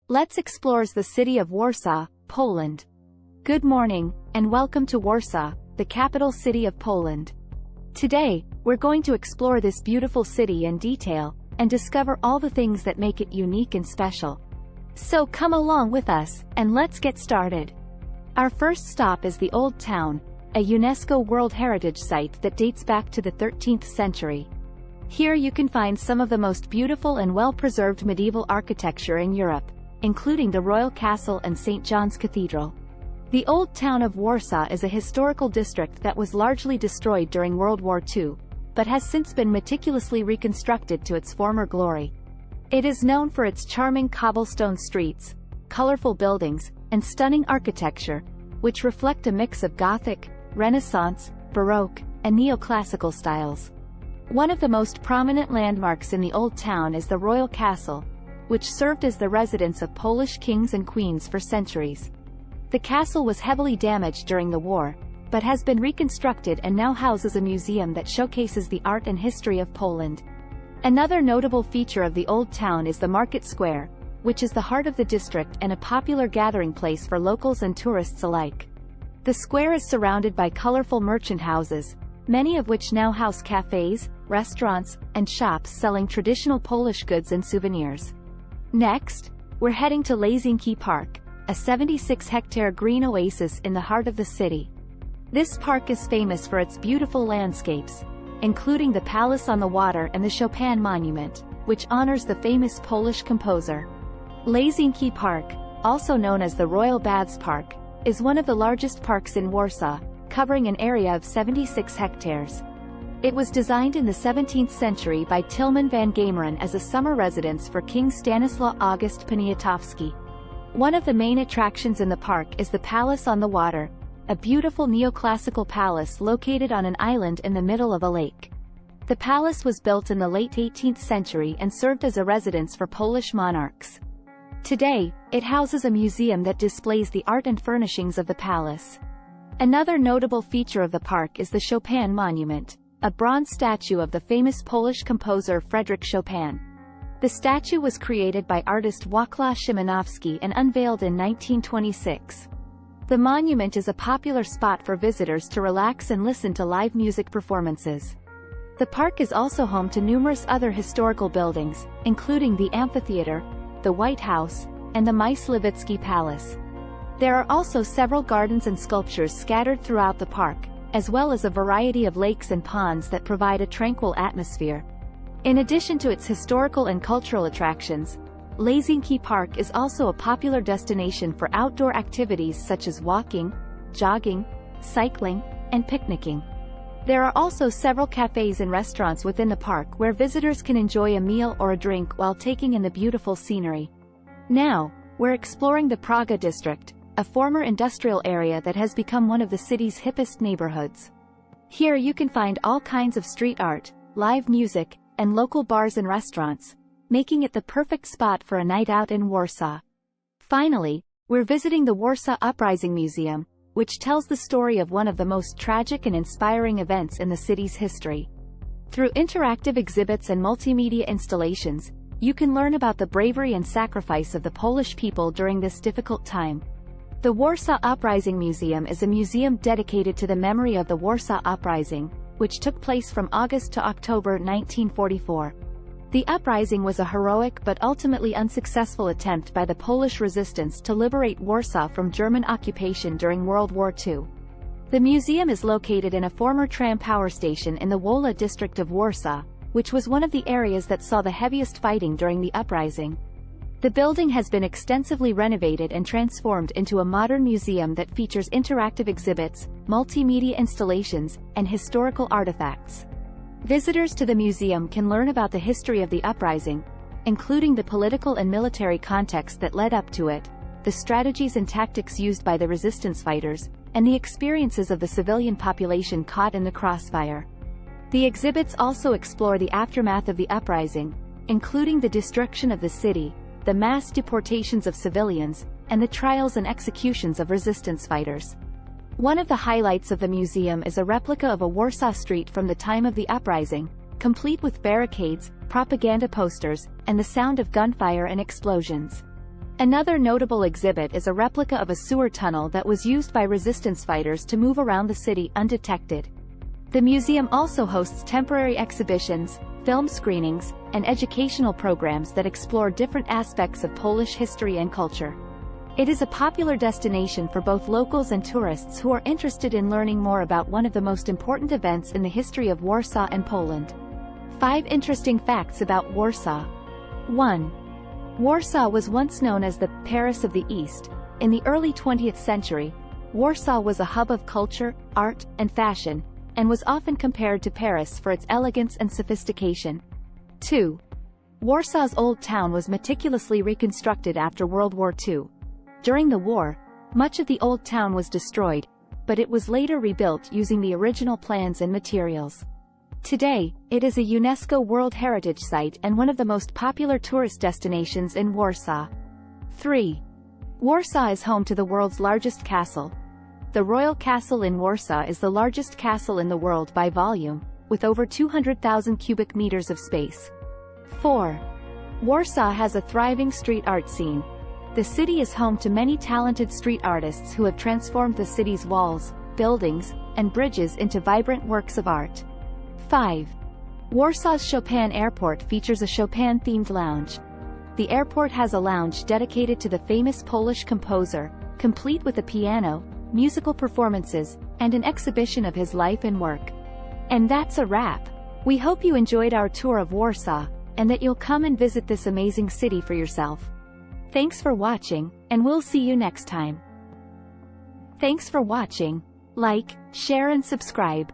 Let's explore the city of Warsaw, Poland. Good morning, and welcome to Warsaw, the capital city of Poland. Today, we're going to explore this beautiful city in detail, and discover all the things that make it unique and special. So come along with us, and let's get started. Our first stop is the Old Town, a UNESCO World Heritage Site that dates back to the 13th century. Here you can find some of the most beautiful and well-preserved medieval architecture in Europe, including the Royal Castle and St. John's Cathedral. The Old Town of Warsaw is a historical district that was largely destroyed during World War II, but has since been meticulously reconstructed to its former glory. It is known for its charming cobblestone streets, colorful buildings, and stunning architecture, which reflect a mix of Gothic, Renaissance, Baroque, and neoclassical styles. One of the most prominent landmarks in the Old Town is the Royal Castle, which served as the residence of Polish kings and queens for centuries. The castle was heavily damaged during the war, but has been reconstructed and now houses a museum that showcases the art and history of Poland. Another notable feature of the Old Town is the Market Square, which is the heart of the district and a popular gathering place for locals and tourists alike. The square is surrounded by colorful merchant houses, many of which now house cafes, restaurants, and shops selling traditional Polish goods and souvenirs. Next, we're heading to Łazienki Park, a 76-hectare green oasis in the heart of the city. This park is famous for its beautiful landscapes, including the Palace on the Water and the Chopin Monument, which honors the famous Polish composer. Łazienki Park, also known as the Royal Baths Park, is one of the largest parks in Warsaw, covering an area of 76 hectares. It was designed in the 17th century by Tilman van Gameren as a summer residence for King Stanislaw August Poniatowski. One of the main attractions in the park is the Palace on the Water, a beautiful neoclassical palace located on an island in the middle of a lake. The palace was built in the late 18th century and served as a residence for Polish monarchs. Today, it houses a museum that displays the art and furnishings of the palace. Another notable feature of the park is the Chopin Monument, a bronze statue of the famous Polish composer Frédéric Chopin. The statue was created by artist Wacław Szymanowski and unveiled in 1926. The monument is a popular spot for visitors to relax and listen to live music performances. The park is also home to numerous other historical buildings, including the amphitheater, the White House, and the Myśliwicki Palace. There are also several gardens and sculptures scattered throughout the park, as well as a variety of lakes and ponds that provide a tranquil atmosphere. In addition to its historical and cultural attractions, Łazienki Park is also a popular destination for outdoor activities such as walking, jogging, cycling, and picnicking. There are also several cafes and restaurants within the park where visitors can enjoy a meal or a drink while taking in the beautiful scenery. Now, we're exploring the Praga district, a former industrial area that has become one of the city's hippest neighborhoods. Here you can find all kinds of street art, live music, and local bars and restaurants, making it the perfect spot for a night out in Warsaw. Finally, we're visiting the Warsaw Uprising Museum, which tells the story of one of the most tragic and inspiring events in the city's history. Through interactive exhibits and multimedia installations, you can learn about the bravery and sacrifice of the Polish people during this difficult time. The Warsaw Uprising Museum is a museum dedicated to the memory of the Warsaw Uprising, which took place from August to October 1944. The uprising was a heroic but ultimately unsuccessful attempt by the Polish resistance to liberate Warsaw from German occupation during World War II. The museum is located in a former tram power station in the Wola district of Warsaw, which was one of the areas that saw the heaviest fighting during the uprising. The building has been extensively renovated and transformed into a modern museum that features interactive exhibits, multimedia installations, and historical artifacts. Visitors to the museum can learn about the history of the uprising, including the political and military context that led up to it, the strategies and tactics used by the resistance fighters, and the experiences of the civilian population caught in the crossfire. The exhibits also explore the aftermath of the uprising, including the destruction of the city, the mass deportations of civilians, and the trials and executions of resistance fighters. One of the highlights of the museum is a replica of a Warsaw street from the time of the uprising, complete with barricades, propaganda posters, and the sound of gunfire and explosions. Another notable exhibit is a replica of a sewer tunnel that was used by resistance fighters to move around the city undetected. The museum also hosts temporary exhibitions, film screenings, and educational programs that explore different aspects of Polish history and culture. It is a popular destination for both locals and tourists who are interested in learning more about one of the most important events in the history of Warsaw and Poland. 5 interesting facts about Warsaw. 1. Warsaw was once known as the Paris of the East. In the early 20th century, Warsaw was a hub of culture, art, and fashion, and was often compared to Paris for its elegance and sophistication. 2. Warsaw's old town was meticulously reconstructed after World War II. During the war, much of the old town was destroyed, but it was later rebuilt using the original plans and materials. Today, it is a UNESCO World Heritage Site and one of the most popular tourist destinations in Warsaw. 3. Warsaw is home to the world's largest castle. The Royal Castle in Warsaw is the largest castle in the world by volume, with over 200,000 cubic meters of space. 4. Warsaw has a thriving street art scene. The city is home to many talented street artists who have transformed the city's walls, buildings, and bridges into vibrant works of art. 5. Warsaw's Chopin Airport features a Chopin-themed lounge. The airport has a lounge dedicated to the famous Polish composer, complete with a piano, musical performances, and an exhibition of his life and work. And that's a wrap. We hope you enjoyed our tour of Warsaw, and that you'll come and visit this amazing city for yourself. Thanks for watching, and we'll see you next time. Thanks for watching. Like, share and subscribe.